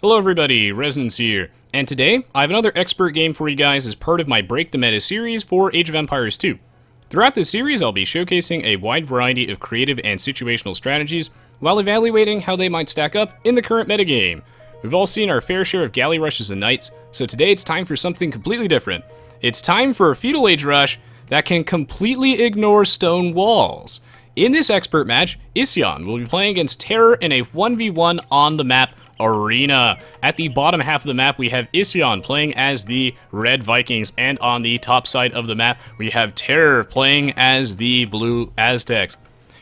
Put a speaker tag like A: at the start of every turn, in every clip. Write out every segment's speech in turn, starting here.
A: Hello everybody, Resonance here, and today I have another expert game for you guys as part of my Break the Meta series for Age of Empires 2. Throughout this series, I'll be showcasing a wide variety of creative and situational strategies while evaluating how they might stack up in the current metagame. We've all seen our fair share of galley rushes and knights, so today it's time for something completely different. It's time for a Feudal Age rush that can completely ignore stone walls. In this expert match, Isyan will be playing against xTeRRoRx in a 1v1 on the map Arena. At the bottom half of the map, we have Isyan playing as the red Vikings, and on the top side of the map, we have xTeRRoRx playing as the blue Aztecs.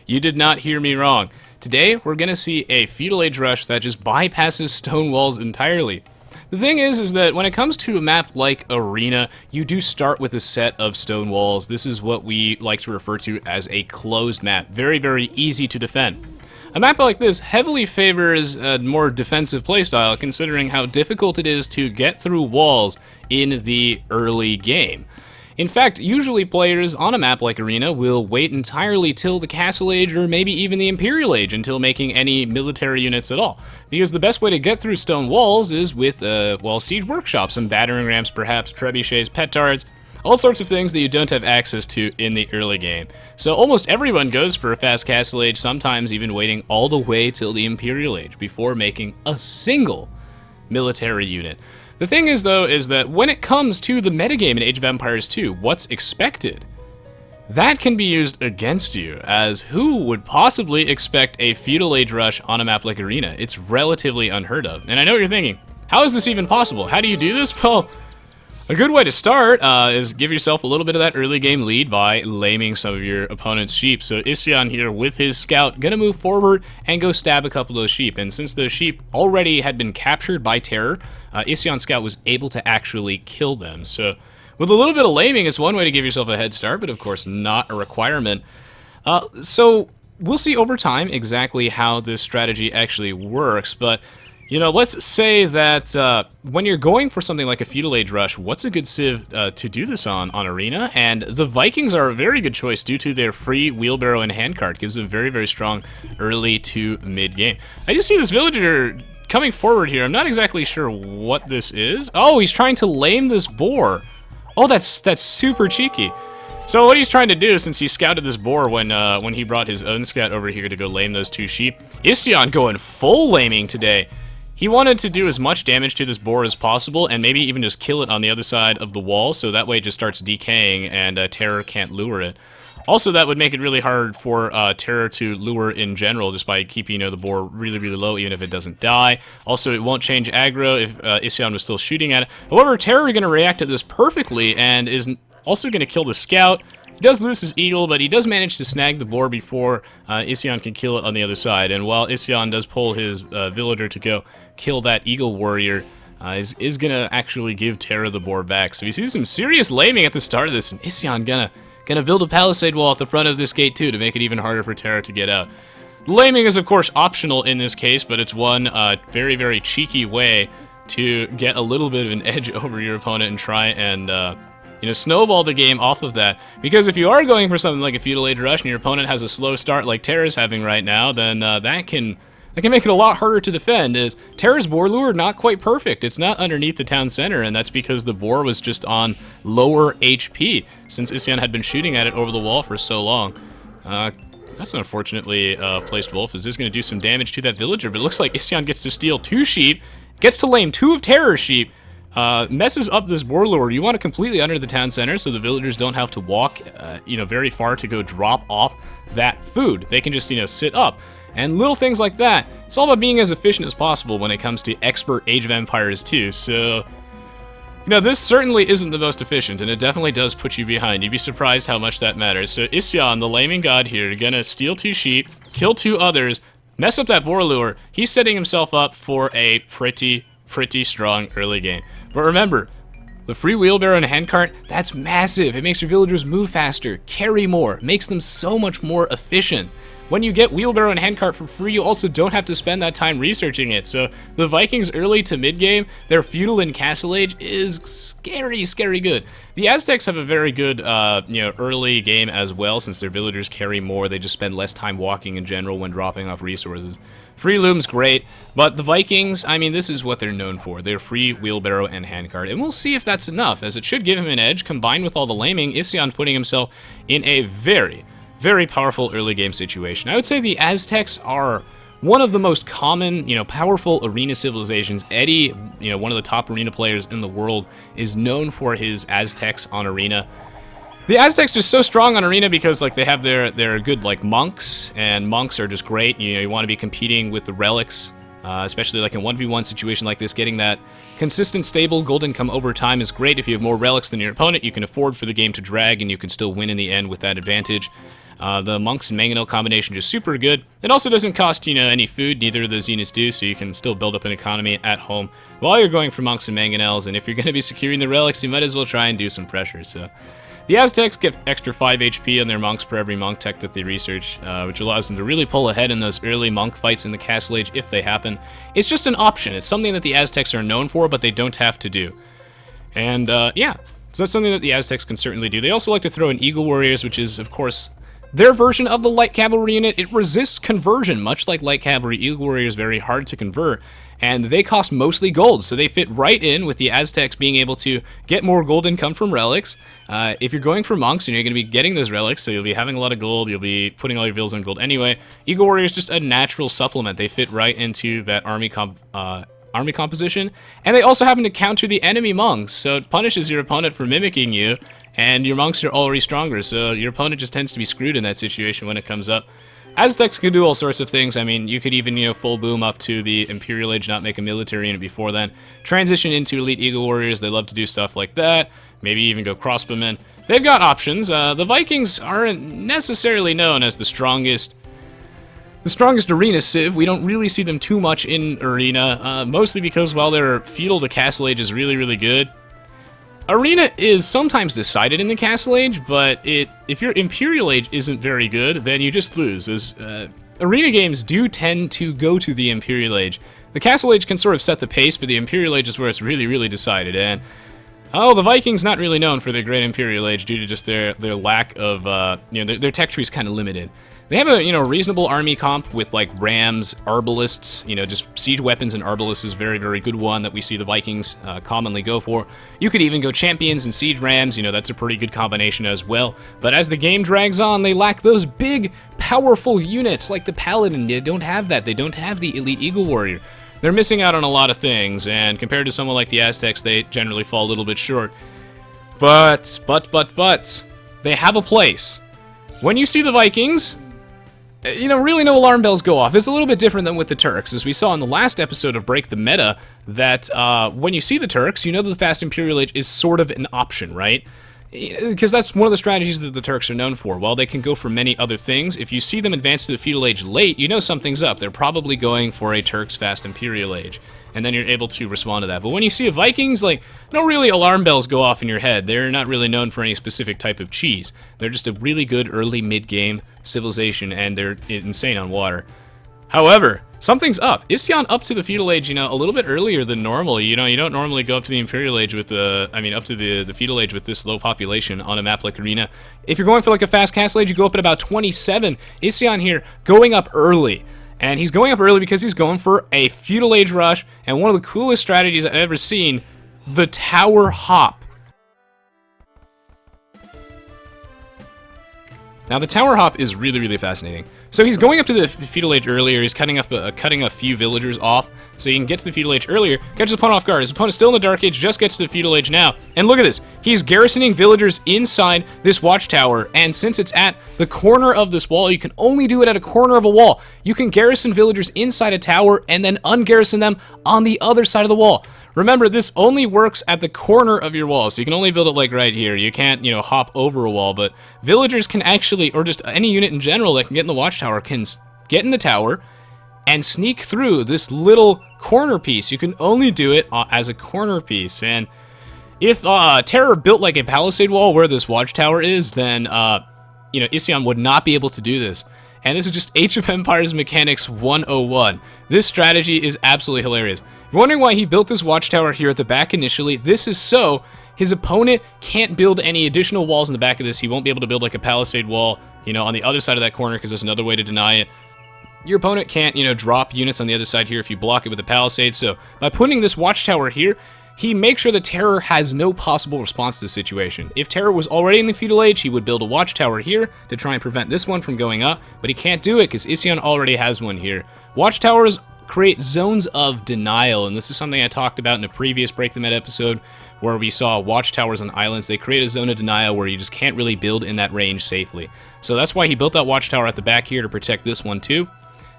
A: You did not hear me wrong. Today, we're going to see a Feudal Age rush that just bypasses stone walls entirely. The thing is that when it comes to a map like Arena, you do start with a set of stone walls. This is what we like to refer to as a closed map. Very, very easy to defend. A map like this heavily favors a more defensive playstyle, considering how difficult it is to get through walls in the early game. In fact, usually players on a map like Arena will wait entirely till the Castle Age or maybe even the Imperial Age until making any military units at all, because the best way to get through stone walls is with, siege workshops, some battering rams, perhaps trebuchets, petards, all sorts of things that you don't have access to in the early game. So almost everyone goes for a fast Castle Age, sometimes even waiting all the way till the Imperial Age before making a single military unit. The thing is, though, is that when it comes to the metagame in Age of Empires 2, what's expected? That can be used against you, as who would possibly expect a Feudal Age rush on a map like Arena? It's relatively unheard of. And I know what you're thinking, how is this even possible? How do you do this? Well, a good way to start is give yourself a little bit of that early game lead by laming some of your opponent's sheep. So Isyan here with his scout gonna move forward and go stab a couple of those sheep. And since those sheep already had been captured by xTeRRoRx, Isyan's scout was able to actually kill them. So with a little bit of laming, it's one way to give yourself a head start, but of course not a requirement. So we'll see over time exactly how this strategy actually works, but you know, let's say that when you're going for something like a Feudal Age rush, what's a good civ to do this on Arena? And the Vikings are a very good choice due to their free wheelbarrow and handcart. Gives them very, very strong early to mid-game. I just see this villager coming forward here. I'm not exactly sure what this is. Oh, he's trying to lame this boar. Oh, that's super cheeky. So what he's trying to do, since he scouted this boar when he brought his own scout over here to go lame those two sheep, Isyan going full laming today. He wanted to do as much damage to this boar as possible, and maybe even just kill it on the other side of the wall, so that way it just starts decaying, and xTeRRoRx can't lure it. Also, that would make it really hard for xTeRRoRx to lure in general, just by keeping the boar really, really low, even if it doesn't die. Also, it won't change aggro if Isyan was still shooting at it. However, xTeRRoRx is going to react to this perfectly, and is also going to kill the scout. He does lose his eagle, but he does manage to snag the boar before Isyan can kill it on the other side. And while Isyan does pull his villager to go kill that eagle warrior, is going to actually give xTeRRoRx the boar back. So we see some serious laming at the start of this, and Isyan gonna build a palisade wall at the front of this gate too to make it even harder for xTeRRoRx to get out. Laming is of course optional in this case, but it's one very, very cheeky way to get a little bit of an edge over your opponent and try and snowball the game off of that. Because if you are going for something like a Feudal Age rush and your opponent has a slow start like xTeRRoRx is having right now, then that can make it a lot harder to defend. Is xTeRRoRX's boar lure not quite perfect? It's not underneath the town center, and that's because the boar was just on lower HP, since Isyan had been shooting at it over the wall for so long. That's an unfortunately placed wolf. Is this going to do some damage to that villager? But it looks like Isyan gets to steal two sheep, gets to lame two of xTeRRoRX's sheep, messes up this boar lure. You want to completely under the town center so the villagers don't have to walk, very far to go drop off that food. They can just, sit up. And little things like that. It's all about being as efficient as possible when it comes to Expert Age of Empires 2. So, this certainly isn't the most efficient, and it definitely does put you behind. You'd be surprised how much that matters. So Isyan, the laming god here, gonna steal two sheep, kill two others, mess up that boar lure. He's setting himself up for a pretty strong early game. But remember, the free wheelbarrow and handcart, that's massive. It makes your villagers move faster, carry more, makes them so much more efficient. when you get wheelbarrow and handcart for free, you also don't have to spend that time researching it. So the Vikings early to mid game, their feudal and castle age is scary good. The Aztecs have a very good early game as well, since their villagers carry more. They just spend less time walking in general when dropping off resources. Free loom's great, but the Vikings, I mean, this is what they're known for. They're free wheelbarrow and handcart, and we'll see if that's enough, as it should give him an edge. Combined with all the laming, Isyan putting himself in a very powerful early game situation. I would say the Aztecs are one of the most common, powerful arena civilizations. Eddie, one of the top arena players in the world, is known for his Aztecs on arena. The Aztecs just so strong on arena because they have their good monks, and monks are just great. You want to be competing with the relics, especially in 1v1 situation like this. Getting that consistent, stable gold income over time is great. If you have more relics than your opponent, you can afford for the game to drag, and you can still win in the end with that advantage. The monks and mangonel combination just super good. It also doesn't cost any food, neither of those units do, so you can still build up an economy at home while you're going for monks and mangonels. And if you're going to be securing the relics, you might as well try and do some pressure. So the Aztecs get extra 5 HP on their monks per every monk tech that they research, which allows them to really pull ahead in those early monk fights in the Castle Age if they happen. It's just an option. It's something that the Aztecs are known for, but they don't have to do. And yeah, so that's something that the Aztecs can certainly do. They also like to throw in Eagle Warriors, which is, of course, their version of the light cavalry unit. It resists conversion, much like light cavalry. Eagle Warrior is very hard to convert, and they cost mostly gold, so they fit right in with the Aztecs being able to get more gold income from relics. If you're going for monks, you're going to be getting those relics, so you'll be having a lot of gold, you'll be putting all your vills on gold anyway. Eagle Warrior is just a natural supplement. They fit right into that army composition, and they also happen to counter the enemy monks, so it punishes your opponent for mimicking you, and your monks are already stronger, so your opponent just tends to be screwed in that situation when it comes up. Aztecs can do all sorts of things. I mean, you could even, full boom up to the Imperial Age, not make a military unit before then. Transition into Elite Eagle Warriors, they love to do stuff like that. Maybe even go crossbowmen. They've got options. The Vikings aren't necessarily known as the strongest arena civ. We don't really see them too much in arena, mostly because while their feudal to Castle Age is really good, arena is sometimes decided in the Castle Age, but if your Imperial Age isn't very good, then you just lose. As arena games do tend to go to the Imperial Age. The Castle Age can sort of set the pace, but the Imperial Age is where it's really decided. And the Vikings not really known for their great Imperial Age due to just their lack of their tech tree is kind of limited. They have a reasonable army comp with rams, arbalists, just siege weapons, and arbalists is very good one that we see the Vikings commonly go for. You could even go champions and siege rams, that's a pretty good combination as well. But as the game drags on, they lack those big, powerful units like the Paladin. They don't have that. They don't have the Elite Eagle Warrior. They're missing out on a lot of things, and compared to someone like the Aztecs, they generally fall a little bit short. But, they have a place. When you see the Vikings, really no alarm bells go off. It's a little bit different than with the Turks, as we saw in the last episode of Break the Meta, that when you see the Turks, that the Fast Imperial Age is sort of an option, right? Because that's one of the strategies that the Turks are known for. While they can go for many other things, if you see them advance to the Feudal Age late, something's up. They're probably going for a Turks Fast Imperial Age, and then you're able to respond to that. But when you see a Vikings, no really alarm bells go off in your head. They're not really known for any specific type of cheese. They're just a really good early mid-game civilization, and they're insane on water. However, something's up. Isyan up to the Feudal Age, a little bit earlier than normal. You don't normally go up to the Imperial Age with up to the Feudal Age with this low population on a map like Arena. If you're going for a fast Castle Age, you go up at about 27. Isyan here going up early. And he's going up early because he's going for a Feudal Age rush, and one of the coolest strategies I've ever seen, the Tower Hop. Now, the Tower Hop is really fascinating. So he's going up to the Feudal Age earlier. He's cutting a few villagers off, so he can get to the Feudal Age earlier. Catches his opponent off guard. His opponent's still in the Dark Age, just gets to the Feudal Age now. And look at this. He's garrisoning villagers inside this watchtower, and since it's at the corner of this wall, you can only do it at a corner of a wall. You can garrison villagers inside a tower and then ungarrison them on the other side of the wall. Remember, this only works at the corner of your wall, so you can only build it right here. You can't, hop over a wall, but villagers can actually, or just any unit in general that can get in the watchtower, can get in the tower and sneak through this little corner piece. You can only do it as a corner piece, and if Terror built a palisade wall where this watchtower is, then, Isyan would not be able to do this. and this is just Age of Empires Mechanics 101. This strategy is absolutely hilarious. If you're wondering why he built this watchtower here at the back initially, this is so his opponent can't build any additional walls in the back of this. He won't be able to build like a palisade wall, you know, on the other side of that corner, because there's another way to deny it. Your opponent can't, you know, drop units on the other side here if you block it with a palisade. So by putting this watchtower here, he makes sure that Terror has no possible response to the situation. If Terror was already in the Feudal Age, he would build a watchtower here to try and prevent this one from going up, but he can't do it because Isyan already has one here. Watchtowers create zones of denial, and this is something I talked about in a previous Break the Meta episode where we saw watchtowers on islands. They create a zone of denial where you just can't really build in that range safely. So that's why he built that watchtower at the back here to protect this one too,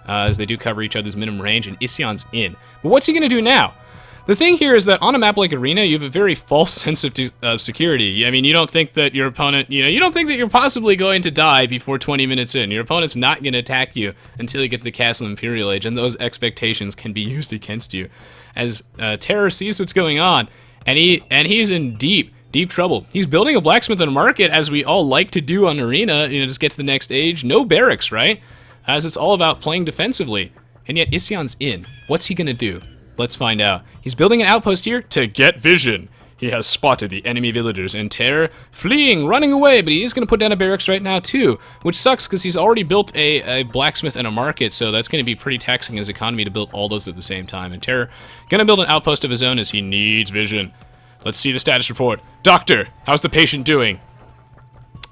A: as they do cover each other's minimum range, and Isyan's in. But what's he going to do now? The thing here is that on a map like Arena, you have a very false sense of security. I mean, you don't think that your opponent, you don't think that you're possibly going to die before 20 minutes in. Your opponent's not going to attack you until you get to the Castle Imperial Age, and those expectations can be used against you. As Terror sees what's going on, and he's in deep trouble. He's building a blacksmith and a market, as we all like to do on Arena, just get to the next age. No barracks, right? As it's all about playing defensively. And yet Isyan's in. What's he going to do? Let's find out. He's building an outpost here to get vision. He has spotted the enemy villagers, and Terror fleeing, running away, but he is going to put down a barracks right now too, which sucks because he's already built a blacksmith and a market, so that's going to be pretty taxing his economy to build all those at the same time. And Terror going to build an outpost of his own as he needs vision. Let's see the status report. Doctor, how's the patient doing?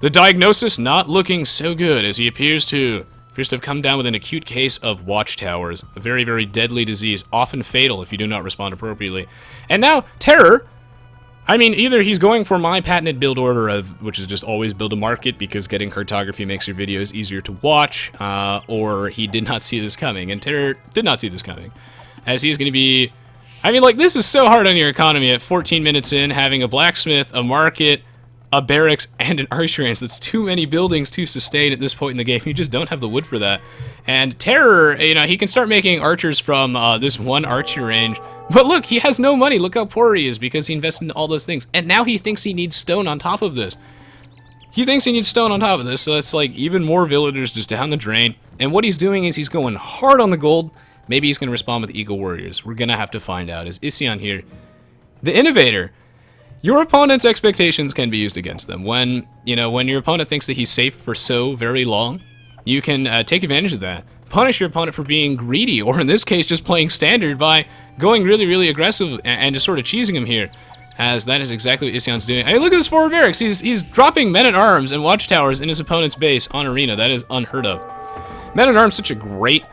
A: The diagnosis not looking so good, as he appears to have come down with an acute case of watchtowers, a very, very deadly disease, often fatal if you do not respond appropriately. And now, Terror, I mean, either he's going for my patented build order of, which is just always build a market because getting cartography makes your videos easier to watch, or he did not see this coming, and Terror did not see this coming, as he's going to be, I mean, like, this is so hard on your economy at 14 minutes in, having a blacksmith, a market, a barracks, and an archery range. That's too many buildings to sustain at this point in the game. You just don't have the wood for that. And Terror, he can start making archers from this one archery range. But look, he has no money. Look how poor he is because he invested in all those things. And now he thinks he needs stone on top of this. He thinks he needs stone on top of this, so that's like even more villagers just down the drain. And what he's doing is he's going hard on the gold. Maybe he's going to respond with Eagle Warriors. We're going to have to find out. Is Isyan here? The Innovator. Your opponent's expectations can be used against them. When your opponent thinks that he's safe for so very long, you can take advantage of that. Punish your opponent for being greedy, or in this case, just playing standard by going really, really aggressive and just sort of cheesing him here, as that is exactly what Isyan's doing. I mean, look at this forward barracks. He's dropping men-at-arms and watchtowers in his opponent's base on Arena. That is unheard of. Men-at-arms such a great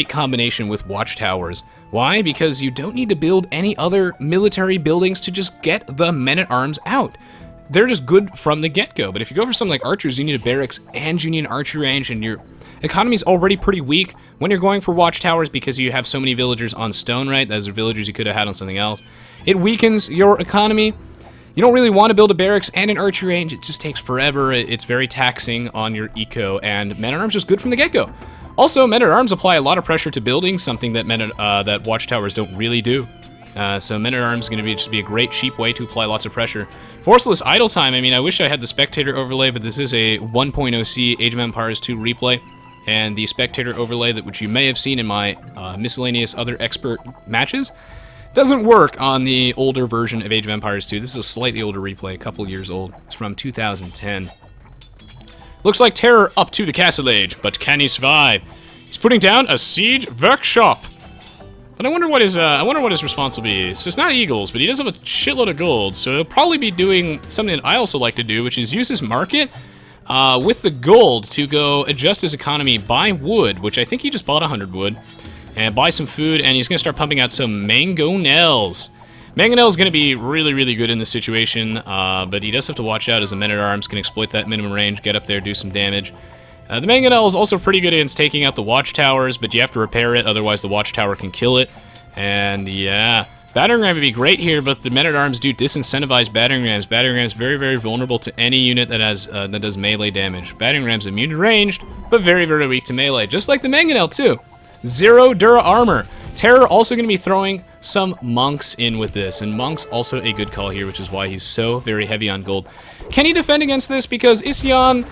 A: combination with watchtowers. Why? Because you don't need to build any other military buildings to just get the men-at-arms out. They're just good from the get-go. But if you go for something like archers, you need a barracks and you need an archery range, and your economy's already pretty weak when you're going for watchtowers because you have so many villagers on stone, right? Those are villagers you could have had on something else. It weakens your economy. You don't really want to build a barracks and an archery range. It just takes forever. It's very taxing on your eco, and men-at-arms is good from the get-go. Also, men-at-arms apply a lot of pressure to buildings, something that that watchtowers don't really do. So men-at-arms is going to just be a great, cheap way to apply lots of pressure. Forceless idle time, I mean, I wish I had the spectator overlay, but this is a 1.0c Age of Empires 2 replay. And the spectator overlay, which you may have seen in my miscellaneous other expert matches, doesn't work on the older version of Age of Empires 2. This is a slightly older replay, a couple years old. It's from 2010. Looks like Terror up to the Castle Age, but can he survive? He's putting down a siege workshop. But I wonder what his response will be. It's not eagles, but he does have a shitload of gold, so he'll probably be doing something that I also like to do, which is use his market with the gold to go adjust his economy, buy wood, which I think he just bought 100 wood, and buy some food, and he's going to start pumping out some mangonels. Mangonel is going to be really, really good in this situation, but he does have to watch out as the men-at-arms can exploit that minimum range, get up there, do some damage. The Mangonel is also pretty good against taking out the watchtowers, but you have to repair it, otherwise the watchtower can kill it. And yeah, battering ram would be great here, but the men-at-arms do disincentivize battering rams. Battering rams very, very vulnerable to any unit that has that does melee damage. Battering rams immune to ranged, but very, very weak to melee, just like the Mangonel too. 0 Dura armor. Terror also going to be throwing some monks in with this, and monks also a good call here, which is why he's so very heavy on gold. Can he defend against this? Because Isyan,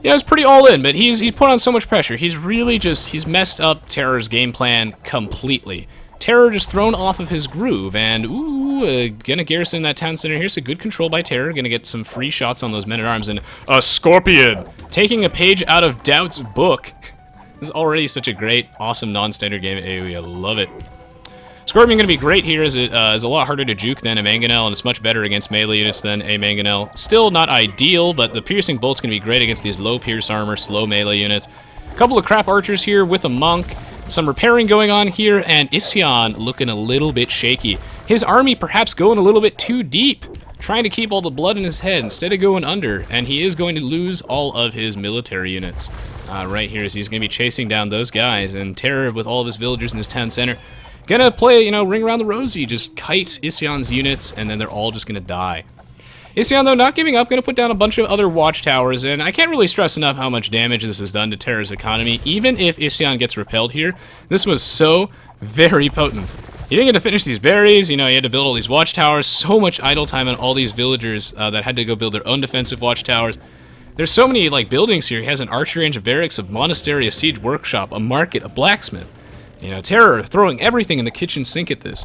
A: You know, it's pretty all in, but he's put on so much pressure. He's really just, he's messed up Terror's game plan completely. Terror just thrown off of his groove, and ooh, gonna garrison that town center here, so good control by Terror, gonna get some free shots on those men-at-arms, and a Scorpion! Taking a page out of Doubt's book. This is already such a great, awesome non-standard game at AoE, I love it. Scorpion gonna be great here, as it is a lot harder to juke than a Mangonel, and it's much better against melee units than a Mangonel. Still not ideal, but the Piercing Bolt's gonna be great against these low pierce armor, slow melee units. A couple of crap archers here with a monk, some repairing going on here, and Isyan looking a little bit shaky. His army perhaps going a little bit too deep, trying to keep all the blood in his head instead of going under, and he is going to lose all of his military units. Right here, as he's gonna be chasing down those guys, and Terror with all of his villagers in his town center. Gonna play, you know, ring around the rosy, just kite Isyan's units, and then they're all just gonna die. Isyan, though, not giving up, gonna put down a bunch of other watchtowers, and I can't really stress enough how much damage this has done to Terror's economy. Even if Isyan gets repelled here, this was so very potent. He didn't get to finish these berries, you know, he had to build all these watchtowers, so much idle time on all these villagers that had to go build their own defensive watchtowers. There's so many, like, buildings here. He has an archery range, a barracks, a monastery, a siege workshop, a market, a blacksmith. You know, Terror throwing everything in the kitchen sink at this.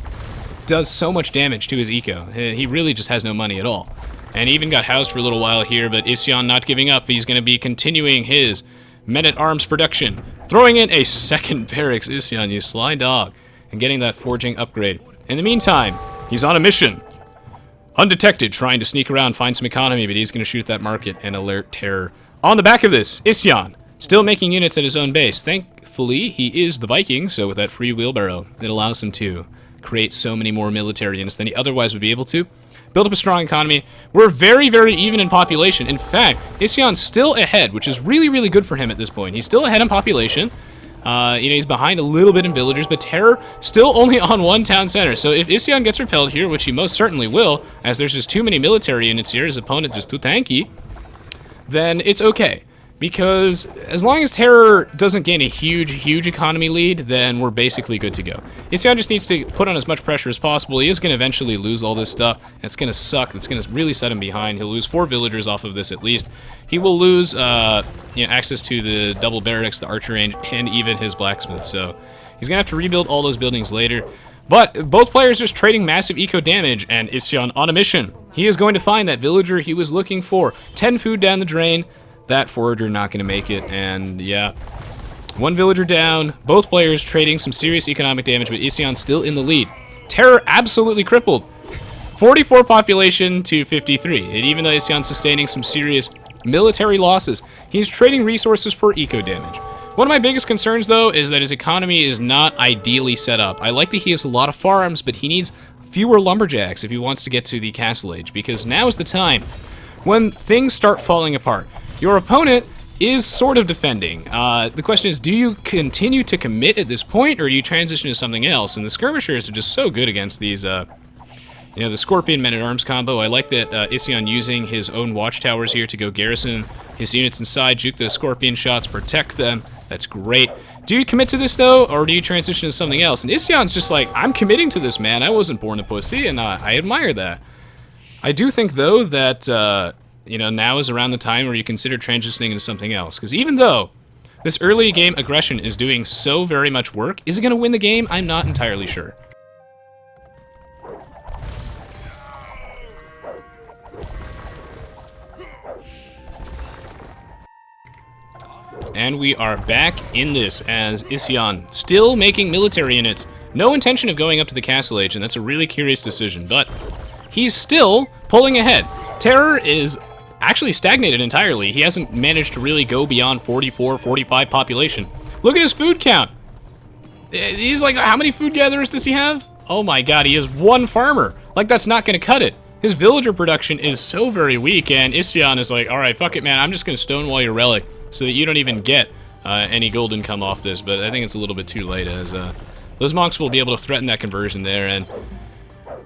A: Does so much damage to his eco. He really just has no money at all. And he even got housed for a little while here, but Isyan not giving up. He's going to be continuing his men-at-arms production. Throwing in a second barracks, Isyan, you sly dog. And getting that forging upgrade. In the meantime, he's on a mission. Undetected, trying to sneak around, find some economy, but he's going to shoot that market and alert Terror. On the back of this, Isyan, still making units at his own base. Thankfully, he is the Viking, so with that free wheelbarrow, it allows him to create so many more military units than he otherwise would be able to. Build up a strong economy. We're very, very even in population. In fact, Isyan's still ahead, which is really, really good for him at this point. He's still ahead in population. You know, he's behind a little bit in villagers, but Terror still only on one town center. So if Isyan gets repelled here, which he most certainly will, as there's just too many military units here, his opponent just too tanky, then it's okay. Because as long as Terror doesn't gain a huge economy lead, then we're basically good to go. Isyan just needs to put on as much pressure as possible. He is going to eventually lose all this stuff. It's going to suck. It's going to really set him behind. He'll lose 4 villagers off of this at least. He will lose you know, access to the double barracks, the archer range, and even his blacksmith. So he's going to have to rebuild all those buildings later. But both players just trading massive eco damage, and Isyan on a mission. He is going to find that villager he was looking for. 10 food down the drain. That forager not going to make it, and yeah. 1 villager down, both players trading some serious economic damage, but Isyan still in the lead. Terror absolutely crippled. 44 population to 53, and even though Isyan's sustaining some serious military losses, he's trading resources for eco damage. One of my biggest concerns, though, is that his economy is not ideally set up. I like that he has a lot of farms, but he needs fewer lumberjacks if he wants to get to the Castle Age, because now is the time when things start falling apart. Your opponent is sort of defending. The question is, do you continue to commit at this point, or do you transition to something else? And the skirmishers are just so good against these, you know, the Scorpion men-at-arms combo. I like that Isyan using his own watchtowers here to go garrison his units inside, juke those Scorpion shots, protect them. That's great. Do you commit to this, though, or do you transition to something else? And Isyan's just like, I'm committing to this, man. I wasn't born a pussy, and I admire that. I do think, though, that you know, now is around the time where you consider transitioning into something else. Because even though this early game aggression is doing so very much work, is it going to win the game? I'm not entirely sure. And we are back in this as Isyan still making military units. No intention of going up to the Castle Age, and that's a really curious decision, but he's still pulling ahead. Terror is actually stagnated entirely. He hasn't managed to really go beyond 44, 45 population. Look at his food count. He's like, how many food gatherers does he have? Oh my god, he has 1 farmer. Like, that's not going to cut it. His villager production is so very weak, and Isyan is like, alright, fuck it, man, I'm just going to stonewall your relic so that you don't even get any gold income off this, but I think it's a little bit too late, as those monks will be able to threaten that conversion there, and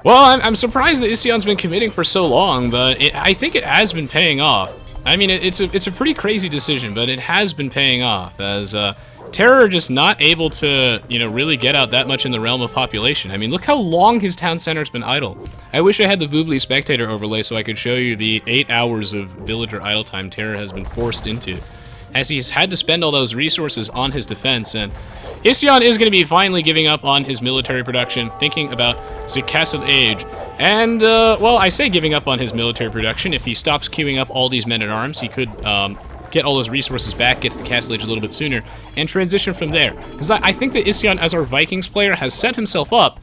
A: well, I'm surprised that Isyan's been committing for so long, but I think it has been paying off. I mean, it's a pretty crazy decision, but it has been paying off, as Terror are just not able to, you know, really get out that much in the realm of population. I mean, look how long his town center's been idle. I wish I had the Voobly Spectator overlay so I could show you the 8 hours of villager idle time Terror has been forced into, as he's had to spend all those resources on his defense. And Isyan is going to be finally giving up on his military production, thinking about the Castle Age. And, well, I say giving up on his military production. If he stops queuing up all these men-at-arms, he could get all those resources back, get to the Castle Age a little bit sooner, and transition from there. Because I think that Isyan, as our Vikings player, has set himself up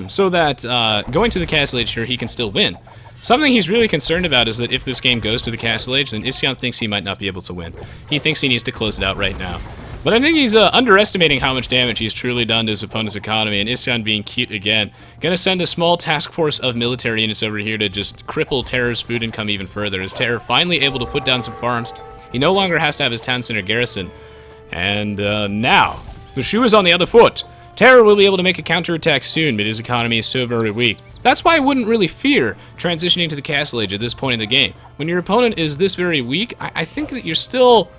A: so that going to the Castle Age here, he can still win. Something he's really concerned about is that if this game goes to the Castle Age, then Isyan thinks he might not be able to win. He thinks he needs to close it out right now. But I think he's underestimating how much damage he's truly done to his opponent's economy, and Isyan being cute again. Gonna send a small task force of military units over here to just cripple Terror's food income even further, as Terror finally able to put down some farms. He no longer has to have his town center garrison. And now, the shoe is on the other foot. Terror will be able to make a counterattack soon, but his economy is so very weak. That's why I wouldn't really fear transitioning to the Castle Age at this point in the game. When your opponent is this very weak, I think that you're still...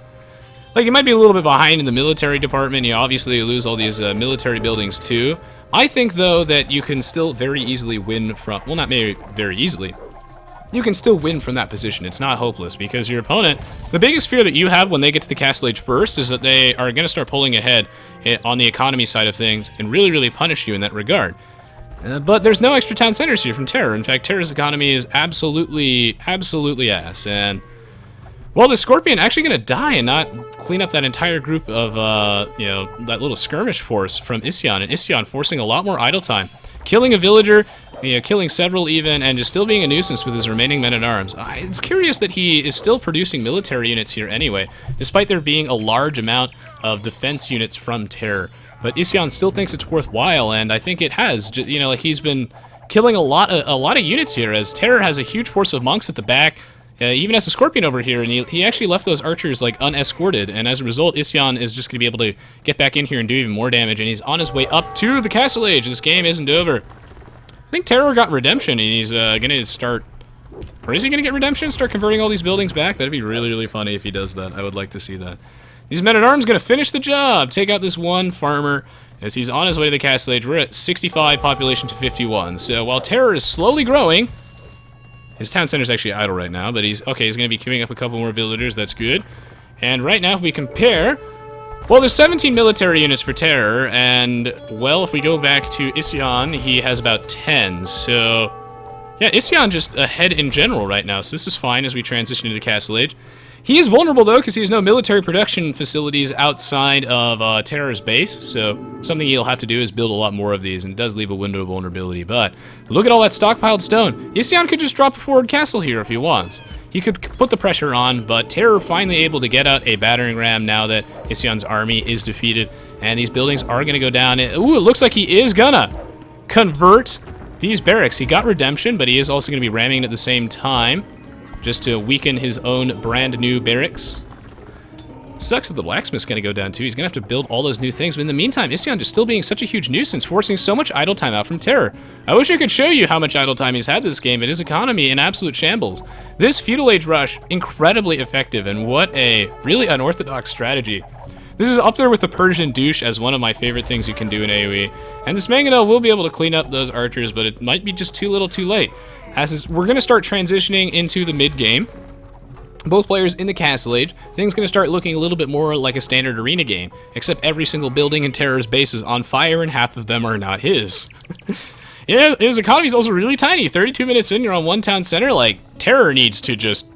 A: Like, you might be a little bit behind in the military department. You obviously lose all these military buildings too. I think, though, that you can still very easily win from... Well, not very easily. You can still win from that position. It's not hopeless, because your opponent... The biggest fear that you have when they get to the Castle Age first is that they are going to start pulling ahead on the economy side of things and really, really punish you in that regard. But there's no extra town centers here from Terror. In fact, Terror's economy is absolutely ass. And... Well, the Scorpion actually going to die and not clean up that entire group of, you know, that little skirmish force from Isyan. And Isyan forcing a lot more idle time. Killing a villager, you know, killing several even, and just still being a nuisance with his remaining men-at-arms. It's curious that he is still producing military units here anyway, despite there being a large amount of defense units from Terror. But Isyan still thinks it's worthwhile, and I think it has. You know, like, he's been killing a lot of units here, as Terror has a huge force of monks at the back. Even as a Scorpion over here, and he actually left those archers, like, unescorted, and as a result, Isyan is just going to be able to get back in here and do even more damage, and he's on his way up to the Castle Age. This game isn't over. I think Terror got redemption, and he's going to start... Or is he going to get redemption? Start converting all these buildings back? That'd be really, really funny if he does that. I would like to see that. These men-at-arms going to finish the job, take out this one farmer, as he's on his way to the Castle Age. We're at 65 population to 51, so while Terror is slowly growing... His town center's actually idle right now, but he's going to be queuing up a couple more villagers. That's good. And right now, if we compare... Well, there's 17 military units for Terror, and, well, if we go back to Isyan, he has about 10. So, yeah, Isyan just ahead in general right now, so this is fine as we transition to the Castle Age. He is vulnerable, though, because he has no military production facilities outside of Terror's base, so something he'll have to do is build a lot more of these, and it does leave a window of vulnerability. But look at all that stockpiled stone. Isyan could just drop a forward castle here if he wants. He could put the pressure on, but Terror finally able to get out a battering ram now that Isyan's army is defeated, and these buildings are going to go down. Ooh, it looks like he is gonna convert these barracks. He got redemption, but he is also going to be ramming it at the same time, just to weaken his own brand new barracks. Sucks that the blacksmith's gonna go down too. He's gonna have to build all those new things. But in the meantime, Isyan just still being such a huge nuisance, forcing so much idle time out from Terror. I wish I could show you how much idle time he's had this game, but his economy in absolute shambles. This Feudal Age rush, incredibly effective, and what a really unorthodox strategy. This is up there with the Persian douche as one of my favorite things you can do in AoE. And this Mangonel will be able to clean up those archers, but it might be just too little too late. We're going to start transitioning into the mid-game. Both players in the Castle Age. Things going to start looking a little bit more like a standard arena game, except every single building in Terror's base is on fire and half of them are not his. Yeah, his economy is also really tiny. 32 minutes in, you're on one town center. Like, Terror needs to just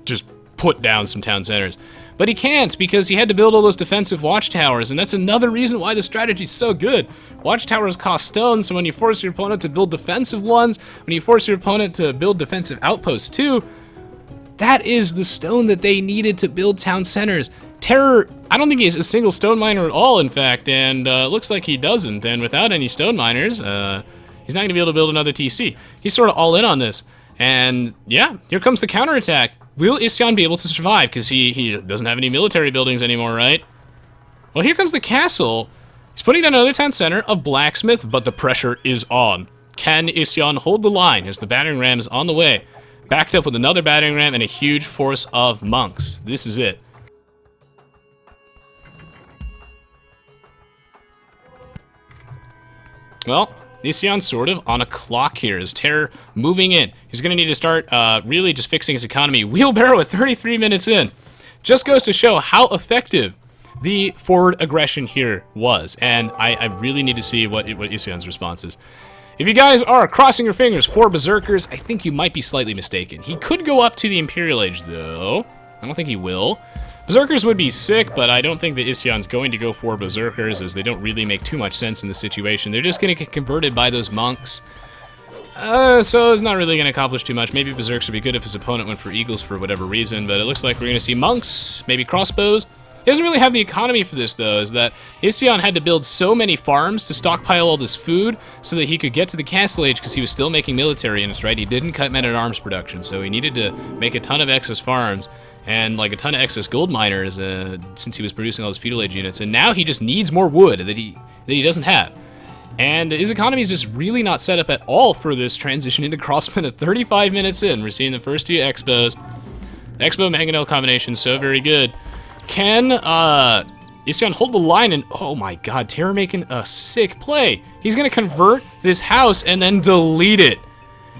A: put down some town centers. But he can't, because he had to build all those defensive watchtowers, and that's another reason why the strategy is so good. Watchtowers cost stone, so when you force your opponent to build defensive ones, when you force your opponent to build defensive outposts too, that is the stone that they needed to build town centers. Terror, I don't think he has a single stone miner at all, in fact, and looks like he doesn't, and without any stone miners, he's not going to be able to build another TC. He's sort of all in on this, and yeah, here comes the counterattack. Will Isyan be able to survive? Because he doesn't have any military buildings anymore, right? Well, here comes the castle. He's putting down another town center of blacksmith, but the pressure is on. Can Isyan hold the line as the battering ram is on the way? Backed up with another battering ram and a huge force of monks. This is it. Well, Isyan sort of on a clock here. Is TeRRR moving in? He's going to need to start really just fixing his economy. Wheelbarrow at 33 minutes in. Just goes to show how effective the forward aggression here was. And I really need to see what Isyan's response is. If you guys are crossing your fingers for Berserkers, I think you might be slightly mistaken. He could go up to the Imperial Age, though. I don't think he will. Berserkers would be sick, but I don't think that Isyan's going to go for Berserkers, as they don't really make too much sense in this situation. They're just going to get converted by those monks. So it's not really going to accomplish too much. Maybe Berserks would be good if his opponent went for Eagles for whatever reason, but it looks like we're going to see monks, maybe crossbows. He doesn't really have the economy for this, though, is that Isyan had to build so many farms to stockpile all this food so that he could get to the Castle Age, because he was still making military units, right? He didn't cut men-at-arms production, so he needed to make a ton of excess farms and like a ton of excess gold miners since he was producing all those Feudal Age units, and now he just needs more wood that he doesn't have. And his economy is just really not set up at all for this transition into Crossmen at 35 minutes in. We're seeing the first two Expos. The Expo-Mangonel combination, so very good. Can Isyan hold the line? And oh my god, TeRRR making a sick play. He's going to convert this house and then delete it.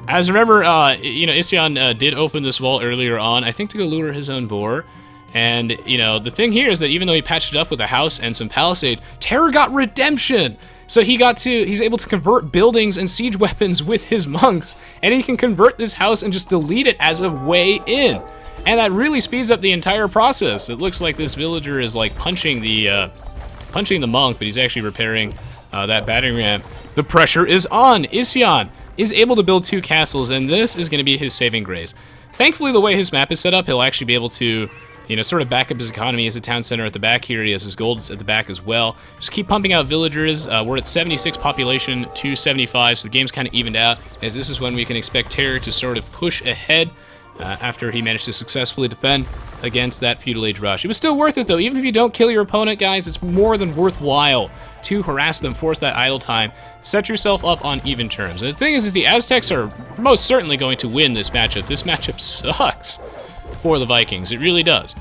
A: As remember, you know, Isyan did open this wall earlier on, I think to go lure his own boar. And, you know, the thing here is that even though he patched it up with a house and some palisade, TeRRR got redemption! So he's able to convert buildings and siege weapons with his monks, and he can convert this house and just delete it as a way in. And that really speeds up the entire process. It looks like this villager is like punching the monk, but he's actually repairing that battering ram. The pressure is on! Isyan is able to build 2 castles, and this is going to be his saving grace. Thankfully, the way his map is set up, he'll actually be able to, you know, sort of back up his economy. As a town center at the back here. He has his gold at the back as well. Just keep pumping out villagers. We're at 76 population to 75, so the game's kind of evened out, as this is when we can expect TeRRR to sort of push ahead after he managed to successfully defend against that Feudal Age rush. It was still worth it, though. Even if you don't kill your opponent, guys, it's more than worthwhile to harass them, force that idle time, set yourself up on even terms. And the thing is the Aztecs are most certainly going to win this matchup. This matchup sucks for the Vikings. It really does.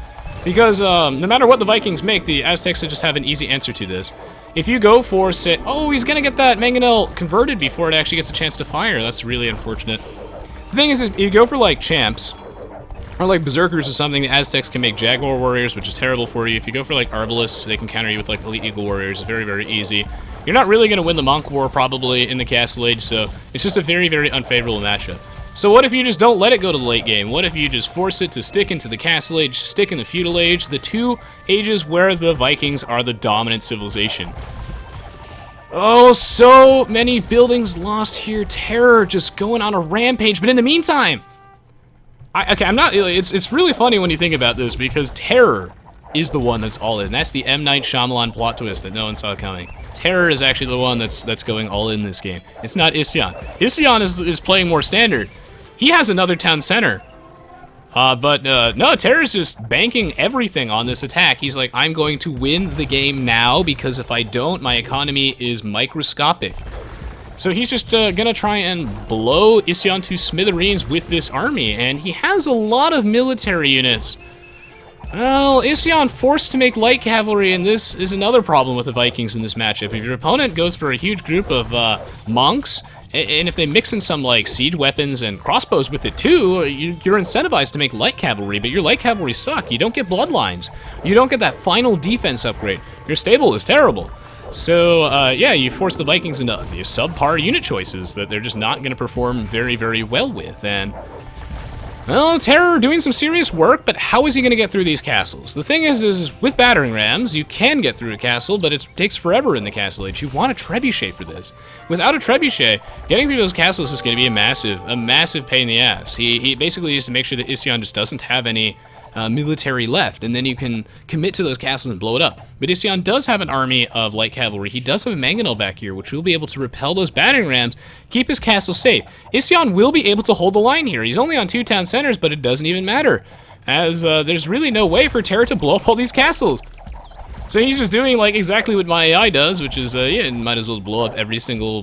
A: Because no matter what the Vikings make, the Aztecs just have an easy answer to this. If you go for, say, oh, he's going to get that Mangonel converted before it actually gets a chance to fire. That's really unfortunate. The thing is, if you go for, like, champs, or, like, berserkers or something, the Aztecs can make Jaguar warriors, which is terrible for you. If you go for, like, arbalists, they can counter you with, like, elite eagle warriors. It's very, very easy. You're not really going to win the monk war, probably, in the Castle Age, so it's just a very, very unfavorable matchup. So what if you just don't let it go to the late game? What if you just force it to stick into the Castle Age, stick in the Feudal Age, the 2 ages where the Vikings are the dominant civilization? Oh, so many buildings lost here. TeRRR just going on a rampage. But in the meantime, it's really funny when you think about this, because TeRRR is the one that's all in. That's the M. Night Shyamalan plot twist that no one saw coming. TeRRR is actually the one that's going all in this game. It's not Isyan. Isyan is playing more standard. He has another town center. No, TeRRR is just banking everything on this attack. He's like, I'm going to win the game now, because if I don't, my economy is microscopic. So he's just gonna try and blow Isyan to smithereens with this army, and he has a lot of military units. Well, Isyan forced to make light cavalry, and this is another problem with the Vikings in this matchup. If your opponent goes for a huge group of monks, and if they mix in some, like, siege weapons and crossbows with it too, you're incentivized to make light cavalry, but your light cavalry suck. You don't get bloodlines. You don't get that final defense upgrade. Your stable is terrible. So, yeah, you force the Vikings into subpar unit choices that they're just not going to perform very, very well with, and well, TeRRR doing some serious work, but how is he going to get through these castles? The thing is with battering rams, you can get through a castle, but it takes forever in the Castle Age. You want a trebuchet for this. Without a trebuchet, getting through those castles is going to be a massive pain in the ass. He basically needs to make sure that Isyan just doesn't have any military left, and then you can commit to those castles and blow it up. But Isyan does have an army of light cavalry. He does have a Mangonel back here, which will be able to repel those battering rams, keep his castle safe. Isyan will be able to hold the line here. He's only on 2 town centers, but it doesn't even matter, as there's really no way for TeRRR to blow up all these castles. So he's just doing, like, exactly what my AI does, which is, yeah, might as well blow up every single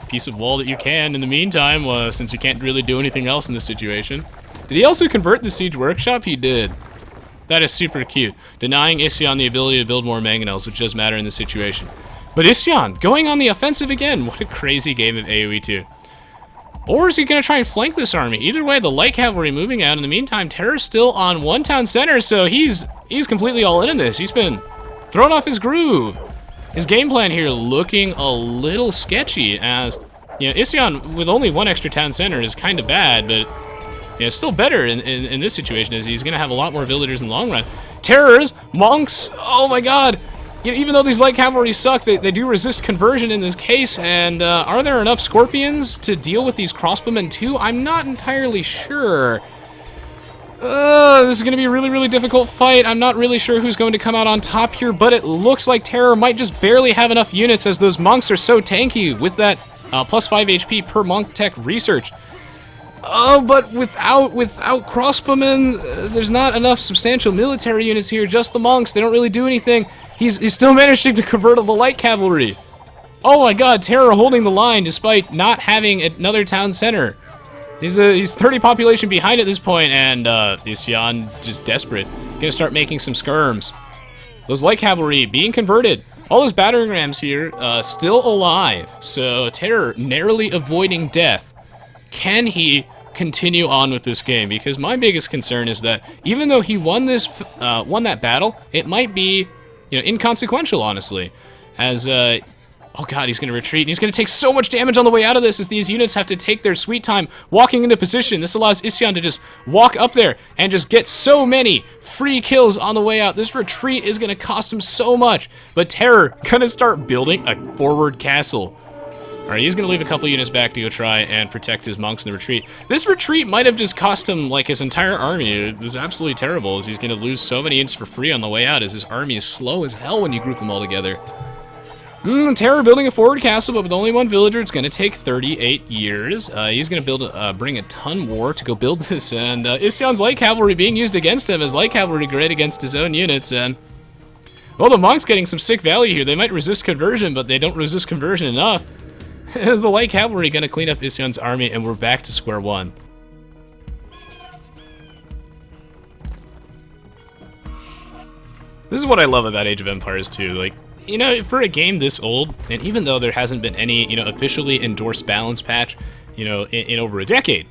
A: piece of wall that you can in the meantime, since you can't really do anything else in this situation. Did he also convert the Siege Workshop? He did. That is super cute. Denying Isyan the ability to build more Mangonels, which does matter in this situation. But Isyan going on the offensive again. What a crazy game of AoE2. Or is he going to try and flank this army? Either way, the light cavalry moving out. In the meantime, Terror's still on one town center, so he's completely all in this. He's been thrown off his groove. His game plan here looking a little sketchy, as you know, Isyan with only one extra town center is kind of bad, but yeah, still better in this situation, as he's going to have a lot more villagers in the long run. Terrors, monks, oh my god. You know, even though these light cavalry suck, they do resist conversion in this case, and are there enough scorpions to deal with these crossbowmen too? I'm not entirely sure. This is going to be a really, really difficult fight. I'm not really sure who's going to come out on top here, but it looks like Terror might just barely have enough units, as those monks are so tanky with that plus 5 HP per monk tech research. Oh, but without crossbowmen, there's not enough substantial military units here, just the monks. They don't really do anything. He's still managing to convert the light cavalry. Oh my god, Terror holding the line despite not having another town center. He's 30 population behind at this point, and Isyan just desperate. Gonna start making some skirms. Those light cavalry being converted. All those battering rams here still alive. So Terror narrowly avoiding death. Can he continue on with this game? Because my biggest concern is that even though he won that battle, it might be, you know, inconsequential, honestly. As, oh god, he's going to retreat. And he's going to take so much damage on the way out of this, as these units have to take their sweet time walking into position. This allows Isyan to just walk up there and just get so many free kills on the way out. This retreat is going to cost him so much. But Terror going to start building a forward castle. Alright, he's going to leave a couple units back to go try and protect his monks in the retreat. This retreat might have just cost him, like, his entire army. It is absolutely terrible, as he's going to lose so many units for free on the way out, as his army is slow as hell when you group them all together. Terror building a forward castle, but with only one villager, it's going to take 38 years. He's going to bring a ton more to go build this, and Isyan's light cavalry being used against him as light cavalry great against his own units, and well, the monks getting some sick value here. They might resist conversion, but they don't resist conversion enough. Is the light cavalry going to clean up Isyan's army, and we're back to square one. This is what I love about Age of Empires 2. Like, you know, for a game this old, and even though there hasn't been any, you know, officially endorsed balance patch, you know, in over a decade,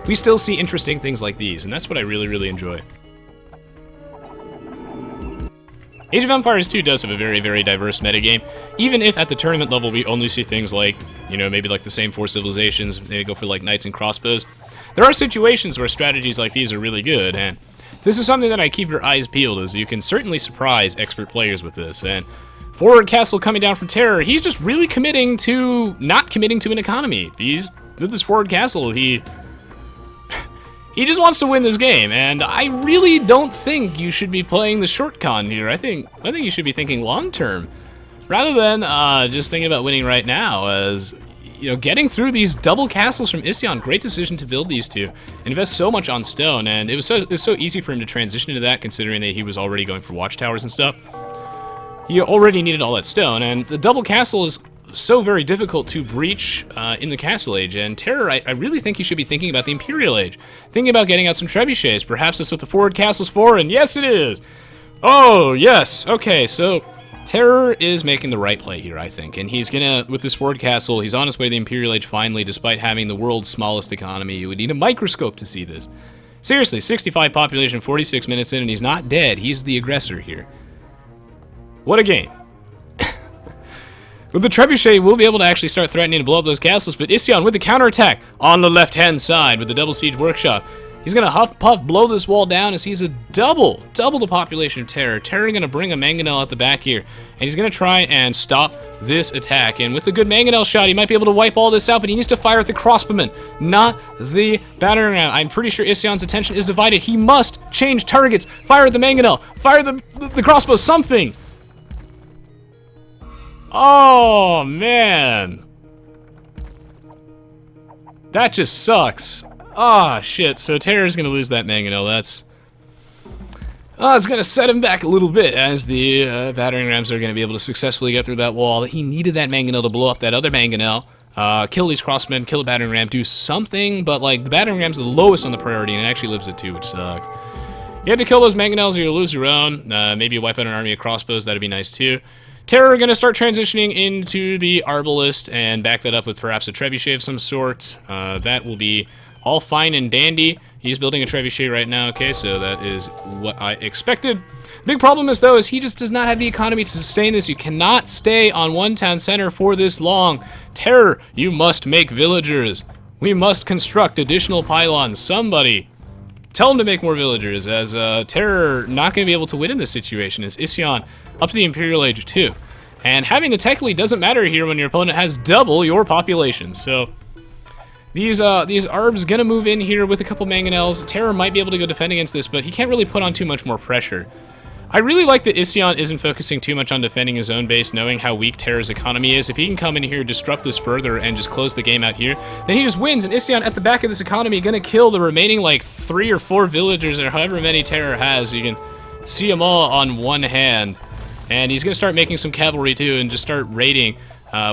A: we still see interesting things like these, and that's what I really, really enjoy. Age of Empires 2 does have a very, very diverse metagame, even if at the tournament level we only see things like, you know, maybe like the same 4 civilizations, maybe go for like knights and crossbows. There are situations where strategies like these are really good, and this is something that I keep your eyes peeled, as you can certainly surprise expert players with this. And forward castle coming down from Terror, he's just really committing to not committing to an economy. He's with this forward castle, he just wants to win this game, and I really don't think you should be playing the short con here. I think you should be thinking long term, rather than just thinking about winning right now. As you know, getting through these double castles from Isyan, great decision to build these two, invest so much on stone, and it was so easy for him to transition into that, considering that he was already going for watchtowers and stuff. He already needed all that stone, and the double castle is so very difficult to breach in the Castle Age, and Terror, I really think you should be thinking about the Imperial Age. Thinking about getting out some trebuchets. Perhaps that's what the forward castle's for, and yes it is! Oh, yes! Okay, so Terror is making the right play here, I think, and he's gonna, with this forward castle, he's on his way to the Imperial Age finally, despite having the world's smallest economy. You would need a microscope to see this. Seriously, 65 population, 46 minutes in, and he's not dead. He's the aggressor here. What a game. With the trebuchet, we'll be able to actually start threatening to blow up those castles, but Isyan with the counterattack on the left-hand side with the double siege workshop. He's going to huff puff blow this wall down as he's a double the population of Terror. Terror going to bring a mangonel out the back here, and he's going to try and stop this attack. And with the good mangonel shot, he might be able to wipe all this out, but he needs to fire at the crossbowmen, not the battering ram. I'm pretty sure Isyan's attention is divided. He must change targets. Fire at the mangonel. Fire the crossbow. Something. Oh, man. That just sucks. Ah, shit. So Terror's going to lose that mangonel. That's... Oh, it's going to set him back a little bit, as the battering rams are going to be able to successfully get through that wall. He needed that mangonel to blow up that other mangonel. Kill these crossmen, kill the battering ram, do something, but like the battering ram's the lowest on the priority, and it actually lives at 2, which sucks. You have to kill those mangonels or you'll lose your own. Maybe wipe out an army of crossbows, that'd be nice too. Terror going to start transitioning into the Arbalist and back that up with perhaps a Trebuchet of some sort. That will be all fine and dandy. He's building a Trebuchet right now, okay, so that is what I expected. Big problem is, though, is he just does not have the economy to sustain this. You cannot stay on one town center for this long. Terror, you must make villagers. We must construct additional pylons. Somebody tell him to make more villagers, as Terror not going to be able to win in this situation, as Isyan up to the Imperial Age 2. And having the tech lead doesn't matter here when your opponent has double your population, so these Arbs gonna move in here with a couple Mangonels. Terror might be able to go defend against this, but he can't really put on too much more pressure. I really like that Isyan isn't focusing too much on defending his own base, knowing how weak Terror's economy is. If he can come in here, disrupt this further, and just close the game out here, then he just wins, and Isyan at the back of this economy gonna kill the remaining, like, 3 or 4 villagers, or however many Terror has. You can see them all on one hand. And he's gonna start making some cavalry, too, and just start raiding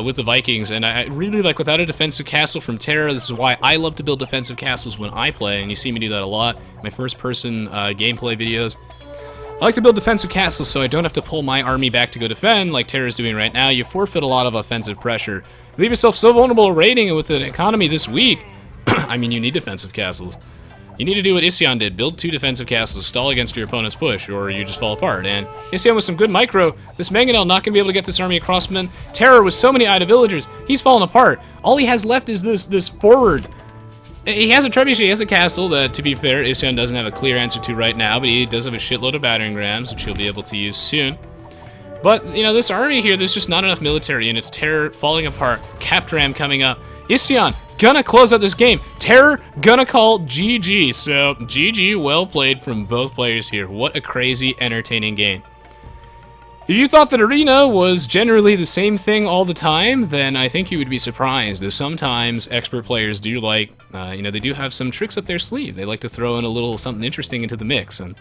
A: with the Vikings. And I really like, without a defensive castle from Terror, this is why I love to build defensive castles when I play, and you see me do that a lot in my first-person gameplay videos. I like to build defensive castles so I don't have to pull my army back to go defend like Terror's doing right now. You forfeit a lot of offensive pressure. You leave yourself so vulnerable to raiding, and with an economy this weak, I mean, you need defensive castles. You need to do what Isyan did, build 2 defensive castles, stall against your opponent's push, or you just fall apart. And Isyan with some good micro, this Mangonel not going to be able to get this army across from him. Terror with so many Ida villagers, he's falling apart. All he has left is this forward. He has a trebuchet, he has a castle that, to be fair, Isyan doesn't have a clear answer to right now, but he does have a shitload of battering rams, which he'll be able to use soon. But, you know, this army here, there's just not enough military, and it's Terror falling apart, Capt Ram coming up. Isyan gonna close out this game. Terror gonna call GG. So, GG, well played from both players here. What a crazy, entertaining game. If you thought that Arena was generally the same thing all the time, then I think you would be surprised, as sometimes expert players do like, you know, they do have some tricks up their sleeve. They like to throw in a little something interesting into the mix, and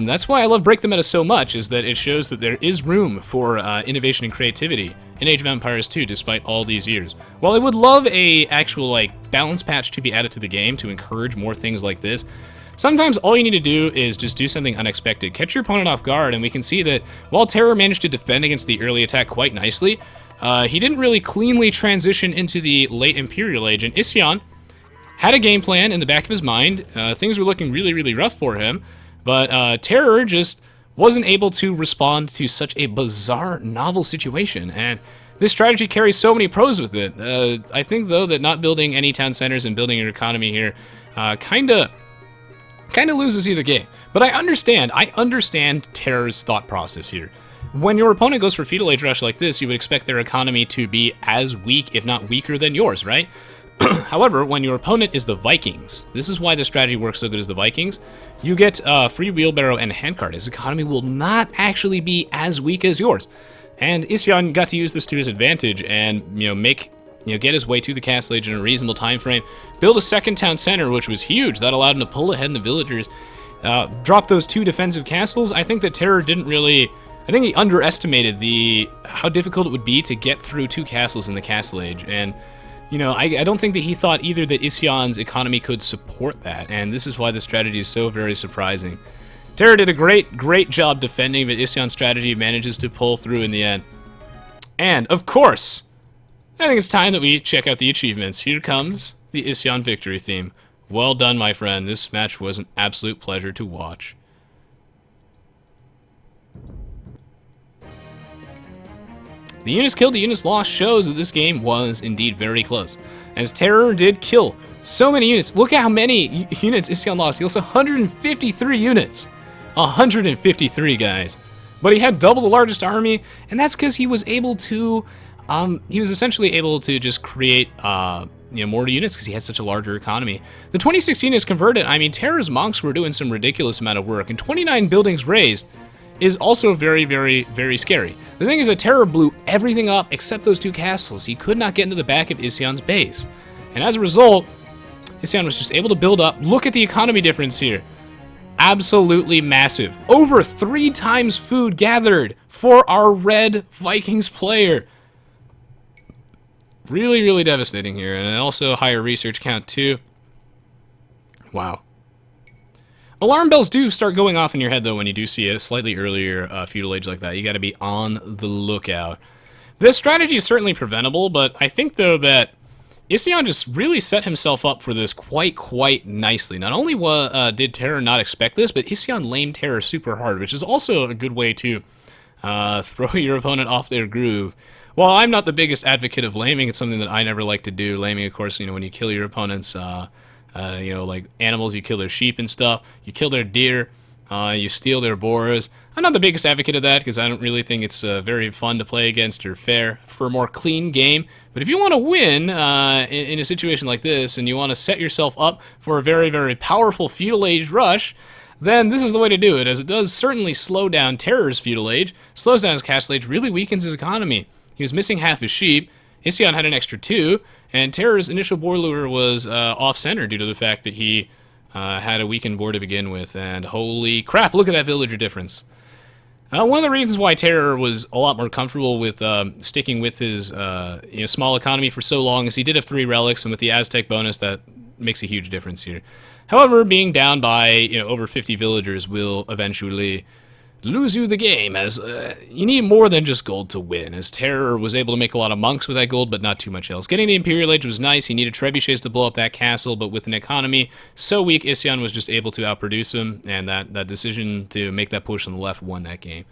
A: that's why I love Break the Meta so much, is that it shows that there is room for innovation and creativity in Age of Empires 2, despite all these years. While I would love a actual, like, balance patch to be added to the game to encourage more things like this, sometimes all you need to do is just do something unexpected. Catch your opponent off guard, and we can see that while Terror managed to defend against the early attack quite nicely, he didn't really cleanly transition into the late Imperial Age, and Isyan had a game plan in the back of his mind. Things were looking really, really rough for him, but Terror just wasn't able to respond to such a bizarre, novel situation, and this strategy carries so many pros with it. I think, though, that not building any town centers and building your economy here kinda loses you the game. But I understand Terror's thought process here. When your opponent goes for Feudal Age Rush like this, you would expect their economy to be as weak, if not weaker, than yours, right? However, when your opponent is the Vikings, this is why the strategy works so good as the Vikings, you get free wheelbarrow and handcart. His economy will not actually be as weak as yours. And Isyan got to use this to his advantage and, get his way to the Castle Age in a reasonable time frame, build a second town center, which was huge. That allowed him to pull ahead in the villagers, drop those 2 defensive castles. I think that Terror didn't really... I think he underestimated how difficult it would be to get through 2 castles in the Castle Age, and I don't think that he thought either that Isyan's economy could support that, and this is why the strategy is so very surprising. Terror did a great job defending, but Isyan's strategy manages to pull through in the end. And, of course, I think it's time that we check out the achievements. Here comes the Isyan victory theme. Well done, my friend. This match was an absolute pleasure to watch. The units killed to units lost shows that this game was indeed very close, as Terror did kill so many units. Look at how many units Isyan lost. He lost 153 units. 153, guys. But he had double the largest army, and that's because he was able to, he was essentially able to just create, more units because he had such a larger economy. The 26 units converted, I mean, Terror's monks were doing some ridiculous amount of work, and 29 buildings raised is also very, very, very scary. The thing is that Terror blew everything up except those 2 castles. He could not get into the back of Isyan's base. And as a result, Isyan was just able to build up. Look at the economy difference here. Absolutely massive. Over 3 times food gathered for our red Vikings player. Really, really devastating here. And also higher research count too. Wow. Alarm bells do start going off in your head, though, when you do see a slightly earlier Feudal Age like that. You got to be on the lookout. This strategy is certainly preventable, but I think, though, that Isyan just really set himself up for this quite nicely. Not only did Terror not expect this, but Isyan lamed Terror super hard, which is also a good way to throw your opponent off their groove. While I'm not the biggest advocate of laming, it's something that I never like to do. Laming, of course, when you kill your opponents, like animals, you kill their sheep and stuff, you kill their deer, you steal their boars. I'm not the biggest advocate of that because I don't really think it's very fun to play against or fair for a more clean game. But if you want to win in a situation like this and you want to set yourself up for a very powerful Feudal Age rush, then this is the way to do it, as it does certainly slow down Terror's Feudal Age, slows down his Castle Age, really weakens his economy. He was missing half his sheep, Isyan had an extra 2, and Terror's initial boar lure was off-center due to the fact that he had a weakened boar to begin with, and holy crap, look at that villager difference. One of the reasons why Terror was a lot more comfortable with sticking with his small economy for so long is he did have 3 relics, and with the Aztec bonus, that makes a huge difference here. However, being down by over 50 villagers will eventually lose you the game, as you need more than just gold to win, as Terror was able to make a lot of monks with that gold, but not too much else. Getting the Imperial Age was nice. He needed trebuchets to blow up that castle, but with an economy so weak, Isyan was just able to outproduce him, and that decision to make that push on the left won that game.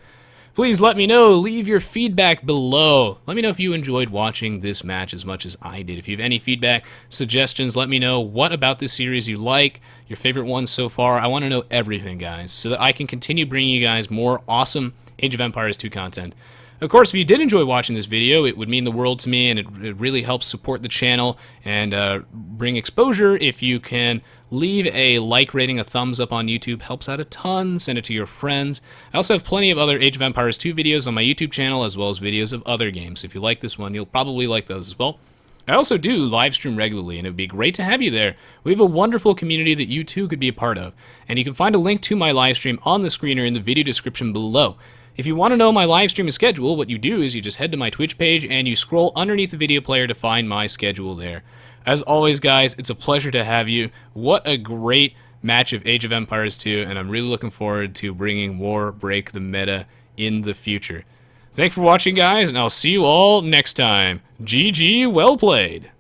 A: Please let me know. Leave your feedback below. Let me know if you enjoyed watching this match as much as I did. If you have any feedback, suggestions, let me know what about this series you like, your favorite ones so far. I want to know everything, guys, so that I can continue bringing you guys more awesome Age of Empires 2 content. Of course, if you did enjoy watching this video, it would mean the world to me, and it really helps support the channel and bring exposure. If you can leave a like rating, a thumbs up on YouTube, helps out a ton. Send it to your friends. I also have plenty of other Age of Empires 2 videos on my YouTube channel, as well as videos of other games. If you like this one, you'll probably like those as well. I also do live stream regularly, and it would be great to have you there. We have a wonderful community that you too could be a part of, and you can find a link to my live stream on the screen or in the video description below. If you want to know my live stream schedule, what you do is you just head to my Twitch page and you scroll underneath the video player to find my schedule there. As always, guys, it's a pleasure to have you. What a great match of Age of Empires 2, and I'm really looking forward to bringing War Break the meta in the future. Thanks for watching, guys, and I'll see you all next time. GG, well played.